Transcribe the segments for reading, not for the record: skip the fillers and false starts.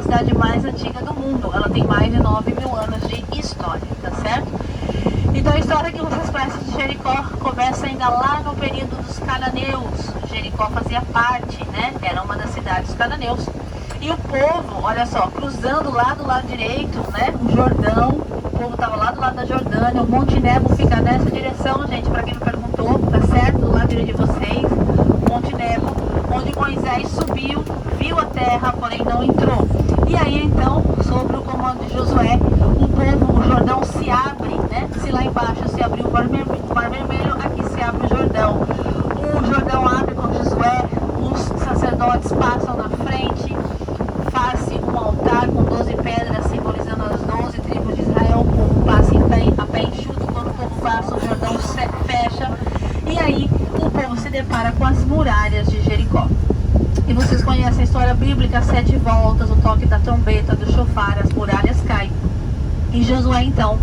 cidade mais antiga do mundo. Ela tem mais de 9.000 anos de história, tá certo? Então a história que vocês conhecem de Jericó começa ainda lá no período dos cananeus. Jericó fazia parte, né? Era uma das cidades dos cananeus. E o povo, olha só, cruzando lá do lado direito, né? O Jordão, o povo estava lá do lado da Jordânia. O Monte Nebo fica nessa direção, gente, para quem não perguntou, tá certo? Do lado direito de vocês, o Monte Nebo, onde Moisés subiu, viu a terra, porém não entrou. E aí então, sob o comando de Josué, o povo, o Jordão se abre, né? Se lá embaixo se abriu o Mar Vermelho, aqui se abre o Jordão. O Jordão abre com Josué, os sacerdotes passam na frente, faz-se um altar com 12 pedras, simbolizando as 12 tribos de Israel. O povo passa a pé enxuto, quando o povo passa, o Jordão fecha. E aí o povo se depara com as muralhas de Jericó. E vocês conhecem a história bíblica, 7 voltas, o toque da trombeta, do chofar, as muralhas caem. E Josué então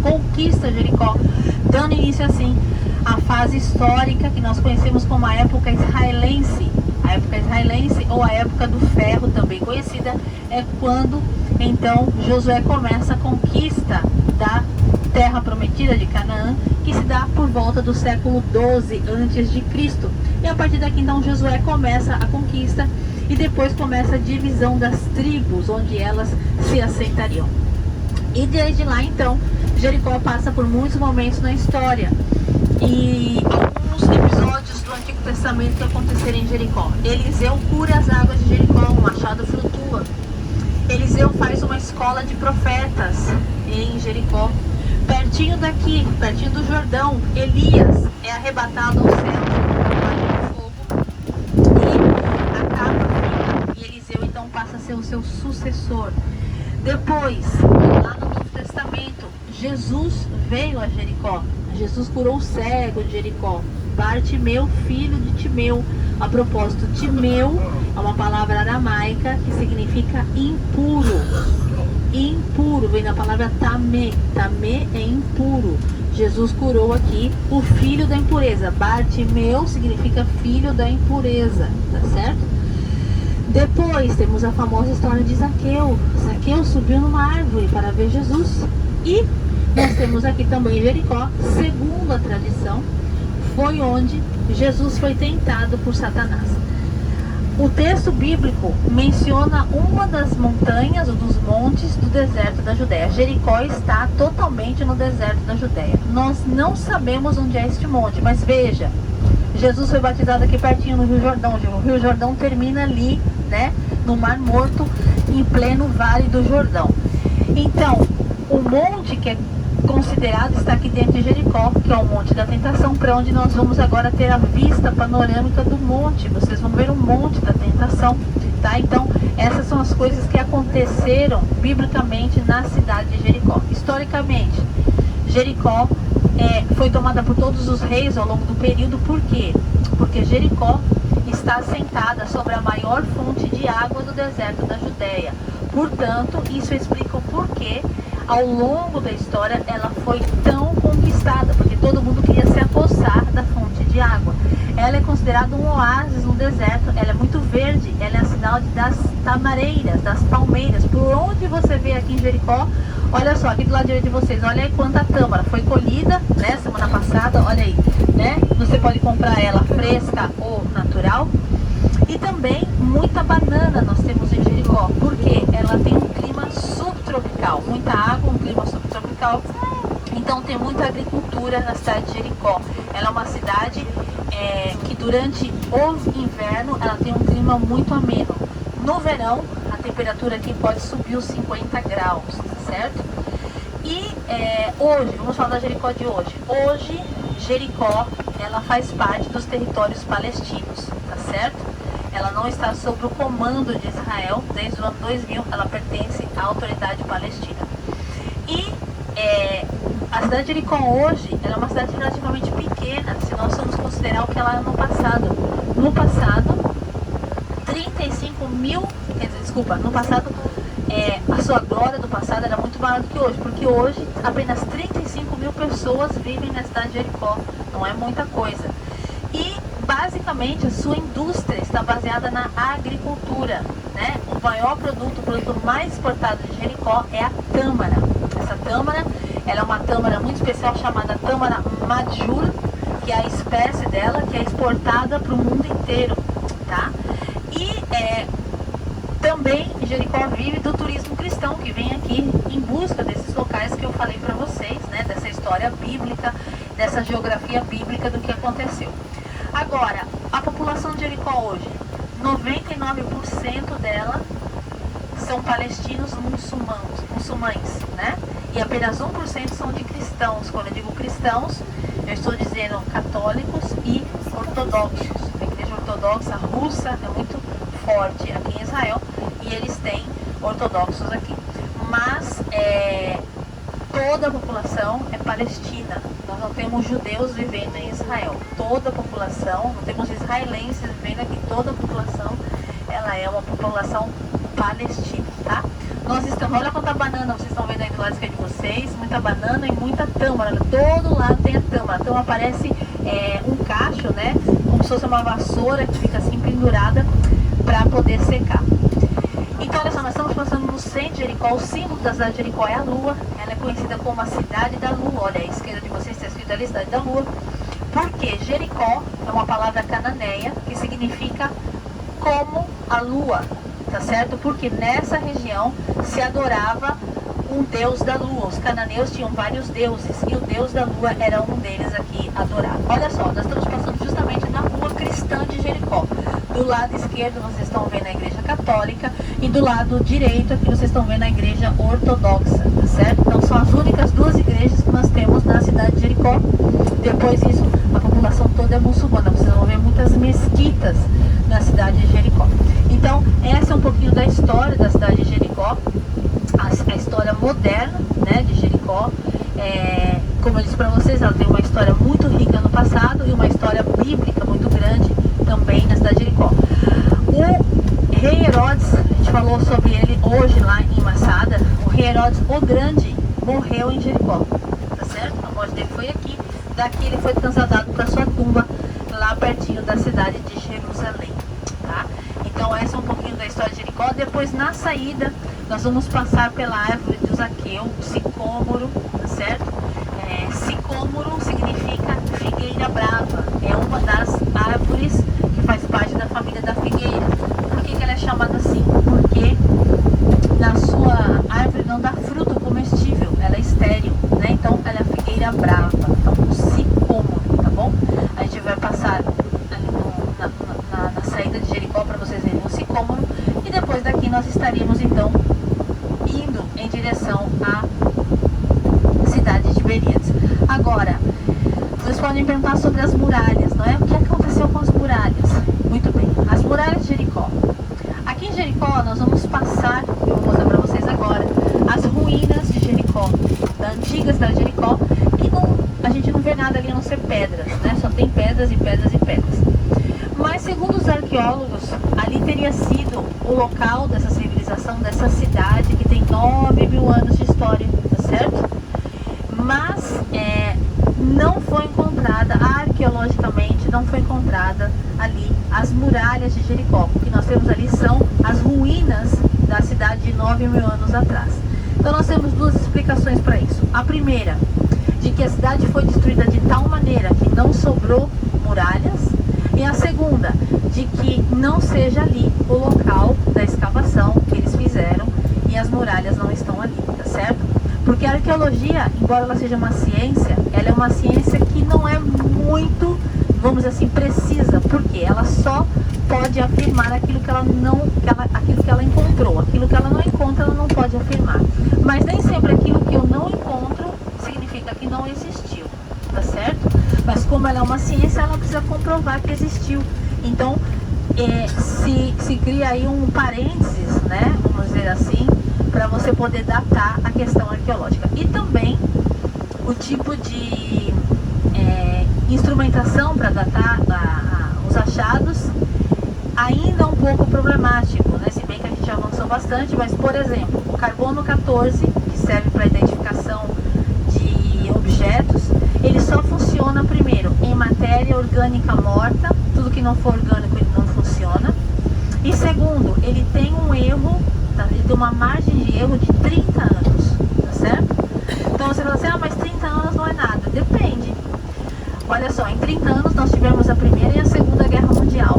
conquista Jericó, dando início assim à fase histórica que nós conhecemos como a época israelense. A época israelense, ou a época do ferro, também conhecida, é quando então Josué começa a conquista da terra prometida de Canaã, que se dá por volta do século 12 a.C. E a partir daqui então Josué começa a conquista e depois começa a divisão das tribos, onde elas se assentariam. E desde lá então Jericó passa por muitos momentos na história. E alguns episódios do Antigo Testamento que aconteceram em Jericó. Eliseu cura as águas de Jericó, um machado flutua. Eliseu faz uma escola de profetas em Jericó. Pertinho daqui, pertinho do Jordão, Elias é arrebatado ao céu de fogo e a capa fica, e Eliseu então passa a ser o seu sucessor. Depois, lá no Novo Testamento, Jesus veio a Jericó. Jesus curou o cego de Jericó, Bartimeu, filho de Timeu. A propósito, Timeu é uma palavra aramaica que significa impuro. Impuro, vem da palavra tamé. Tamé é impuro. Jesus curou aqui o filho da impureza. Bartimeu significa filho da impureza, tá certo? Depois temos a famosa história de Zaqueu. Zaqueu subiu numa árvore para ver Jesus. E nós temos aqui também Jericó, segundo a tradição, foi onde Jesus foi tentado por Satanás. O texto bíblico menciona uma das montanhas, ou dos montes do deserto da Judéia. Jericó está totalmente no deserto da Judéia. Nós não sabemos onde é este monte, mas veja, Jesus foi batizado aqui pertinho no Rio Jordão. O Rio Jordão termina ali, né, no Mar Morto, em pleno Vale do Jordão. Então, o monte que é considerado está aqui dentro de Jericó, que é o Monte da Tentação, para onde nós vamos agora ter a vista panorâmica do monte. Vocês vão ver o Monte da Tentação, tá? Então, essas são as coisas que aconteceram biblicamente na cidade de Jericó. Historicamente, Jericó foi tomada por todos os reis ao longo do período. Por quê? Porque Jericó está assentada sobre a maior fonte de água do deserto da Judéia. Portanto, isso explica o porquê ao longo da história ela foi tão conquistada, porque todo mundo queria se apossar da fonte de água. Ela é considerada um oásis no deserto, ela é muito verde, ela é a cidade das tamareiras, das palmeiras. Por onde você vê aqui em Jericó, olha só, aqui do lado direito de vocês, olha aí quanta tâmara foi colhida, né, semana passada, olha aí, né? Você pode comprar ela fresca ou natural. E também muita banana nós temos em Jericó, porque ela tem um clima subtropical, muita água, um clima subtropical. Então tem muita agricultura na cidade de Jericó. Ela é uma cidade que durante o inverno ela tem um clima muito ameno. No verão a temperatura aqui pode subir os 50 graus, certo? E hoje, vamos falar da Jericó de hoje. Hoje Jericó ela faz parte dos territórios palestinos, tá certo? Ela não está sob o comando de Israel. Desde o ano 2000 ela pertence à autoridade palestina. E a cidade de Jericó hoje ela é uma cidade relativamente pequena, se nós formos considerar o que ela era no passado. No passado, 35 mil, no passado, a sua glória do passado era muito maior do que hoje, porque hoje apenas 35 mil pessoas vivem na cidade de Jericó, não é muita coisa. E basicamente a sua indústria está baseada na agricultura, né? O maior produto, o produto mais exportado de Jericó é a tâmara. Essa tâmara, ela é uma tâmara muito especial chamada tâmara madjur, que é a espécie dela, que é exportada para o mundo inteiro, tá? E também Jericó vive do turismo cristão, que vem aqui em busca desses locais que eu falei para vocês, né? Dessa história bíblica, dessa geografia bíblica do que aconteceu. Agora, a população de Jericó hoje, 99% dela são palestinos muçulmanos, né? E apenas 1% são de cristãos. Quando eu digo cristãos, eu estou dizendo católicos e ortodoxos. A igreja ortodoxa russa é muito forte aqui em Israel e eles têm ortodoxos aqui. Mas toda a população é palestina. Nós não temos judeus vivendo em Israel. Toda a população, não temos israelenses vivendo aqui. Toda a população, ela é uma população palestina, tá? Nós estamos, olha quanta banana vocês estão vendo aí do lado esquerdo de vocês, muita banana e muita tâmara. Todo lado tem a tâmara. A tâmara parece um cacho, né? Como se fosse uma vassoura que fica assim pendurada para poder secar. Então, olha só, nós estamos passando no centro de Jericó. O símbolo da cidade de Jericó é a lua. Ela é conhecida como a cidade da lua. Olha, à esquerda de vocês está escrito ali, cidade da lua. Porque Jericó é uma palavra cananeia que significa como a lua, tá certo? Porque nessa região se adorava um deus da lua. Os cananeus tinham vários deuses e o deus da lua era um deles aqui adorado. Olha só, nós estamos passando justamente na rua cristã de Jericó. Do lado esquerdo vocês estão vendo a igreja católica e do lado direito aqui vocês estão vendo a igreja ortodoxa, tá certo? Então são as únicas duas igrejas que nós temos na cidade de Jericó. Depois disso, a população toda é muçulmana. Vocês vão ver muitas mesquitas na cidade de Jericó. Então, essa é um pouquinho da história da cidade de Jericó, a história moderna, né, de Jericó. Como eu disse para vocês, ela tem uma história muito rica no passado e uma história bíblica muito grande também na cidade de Jericó. O rei Herodes, a gente falou sobre ele hoje lá em Massada. O rei Herodes o Grande morreu em Jericó, tá certo? A morte dele foi aqui. Daqui ele foi trasladado para sua tumba lá pertinho da cidade de Jerusalém, tá? Então essa é um pouquinho da história de Jericó. Depois, na saída, nós vamos passar pela árvore de Zaqueu, sicômoro, tá certo? Sicômoro significa figueira brava. É uma das árvores que faz parte da família da figueira. Por que ela é chamada assim? Porque na sua árvore não dá fruto comestível, ela é estéril, né? Então ela é figueira brava. Então o sicômoro, tá bom? A gente vai passar ali na saída de Jericó para vocês verem o sicômoro. E depois daqui nós estaríamos então indo em direção à cidade de Beríades. Agora, vocês podem perguntar sobre as muralhas, não é? O que aconteceu com as muralhas? Muito bem, as muralhas de Jericó. Aqui em Jericó nós vamos passar, eu vou mostrar para vocês agora, as ruínas de Jericó, da antiga cidade de Jericó, que a gente não vê nada ali a não ser pedras, né? Só tem pedras e pedras e pedras. Mas segundo os arqueólogos, ali teria sido o local dessa civilização, dessa cidade que tem 9.000 anos de história, tá certo? Mas não foi encontrada, arqueologicamente, não foi encontrada ali as muralhas de Jericó. O que nós temos ali são as ruínas da cidade de 9.000 anos atrás. Então nós temos duas explicações para isso. A primeira, de que a cidade foi destruída de tal maneira que não sobrou muralhas. E a segunda, de que não seja ali o local da escavação que eles fizeram e as muralhas não estão ali, tá certo? Porque a arqueologia, embora ela seja uma ciência, ela é uma ciência que não é muito, vamos dizer assim, precisa, porque ela só pode afirmar aquilo que ela encontrou. Aquilo que ela não encontra, ela não pode afirmar. Mas nem sempre aquilo que eu não encontro significa que não existiu, tá certo? Mas como ela é uma ciência, ela precisa comprovar que existiu. Então, se cria aí um parênteses, né, vamos dizer assim, para você poder datar a questão arqueológica. E também o tipo de instrumentação para datar os achados ainda é um pouco problemático, né? Se bem que a gente já avançou bastante, mas, por exemplo, o carbono 14, que serve para identificação de objetos, ele só funciona primeiro em matéria orgânica morta. Tudo que não for orgânico ele não funciona. E segundo, ele tem um erro uma margem de erro de 30 anos, tá certo? Então você fala assim, ah, mas 30 anos não é nada. Depende. Olha só, em 30 anos nós tivemos a Primeira e a Segunda Guerra Mundial,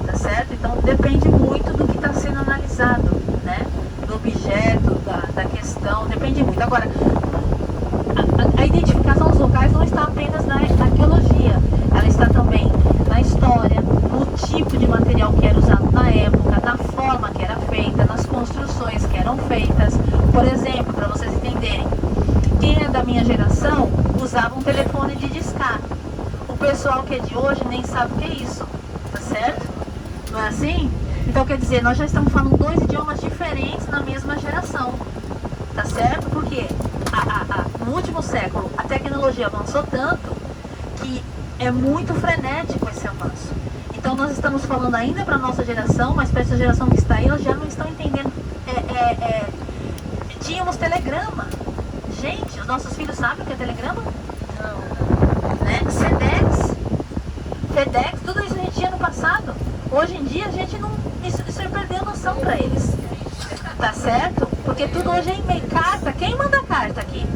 tá certo? Então depende muito do que está sendo analisado, né? Do objeto, da questão, depende muito. Agora, a identificação dos locais não está apenas na arqueologia, ela está também na história, no tipo de material que era usado na época, na forma que era feita, nas construções que eram feitas. Por exemplo, para vocês entenderem, quem é da minha geração usava um telefone de discar. O pessoal que é de hoje nem sabe o que é isso, tá certo? Não é assim? Então quer dizer, nós já estamos falando dois idiomas diferentes na mesma geração, tá certo? Porque no último século a tecnologia avançou tanto que é muito frenético esse avanço. Então nós estamos falando ainda para a nossa geração, mas para essa geração que está aí, elas já não estão entendendo. Tínhamos telegrama. Gente, os nossos filhos sabem o que é telegrama? Não. Né? FedEx, tudo isso a gente tinha no passado. Hoje em dia a gente não. Isso perdeu noção para eles. Tá certo? Porque tudo hoje é e-mail, carta. Quem manda carta aqui?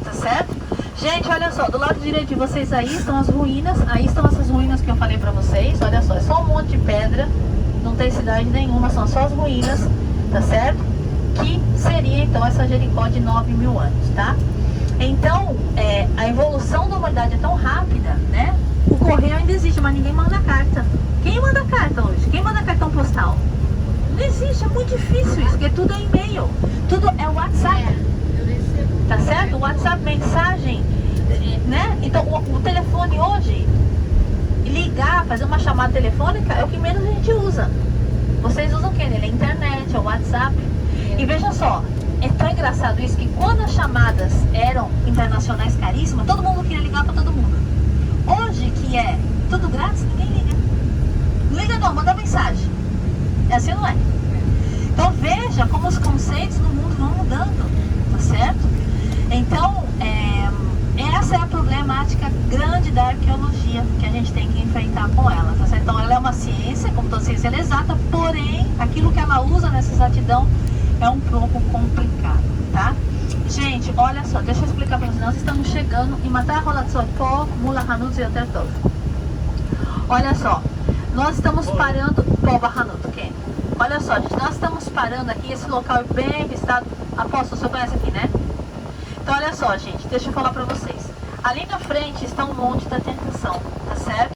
Tá certo? Gente, olha só, do lado direito de vocês aí estão as ruínas. Aí estão essas ruínas que eu falei pra vocês. Olha só, é só um monte de pedra. Não tem cidade nenhuma, são só as ruínas. Tá certo? Que seria então essa Jericó de 9.000 anos, tá? Então, a evolução da humanidade é tão rápida, né? O correio ainda existe, mas ninguém manda carta. Quem manda carta hoje? Quem manda cartão postal? Não existe, é muito difícil isso, porque tudo é e-mail, tudo é WhatsApp, tá certo? WhatsApp, mensagem, né? Então o telefone hoje, ligar, fazer uma chamada telefônica é o que menos a gente usa. Vocês usam o que nele? A internet, é o WhatsApp. E veja só, é tão engraçado isso que quando as chamadas eram internacionais caríssimas, todo mundo queria ligar para todo mundo. Hoje que é tudo grátis, ninguém liga. Não liga não, manda mensagem. É assim ou não é? Então veja como os conceitos no mundo vão mudando, tá certo? Então, essa é a problemática grande da arqueologia que a gente tem que enfrentar com ela, tá certo? Então ela é uma ciência, como toda ciência ela é exata, porém, aquilo que ela usa nessa exatidão é um pouco complicado, tá? Gente, olha só, deixa eu explicar para vocês, nós estamos chegando em Matar Holatsotpo, Mula Hanut e Otertov. Olha só, nós estamos parando, olha só, gente, nós estamos parando aqui, esse local é bem visitado. Apóstolo, você conhece aqui, né? Então olha só, gente, deixa eu falar pra vocês. Ali na frente está um monte da tentação, tá certo?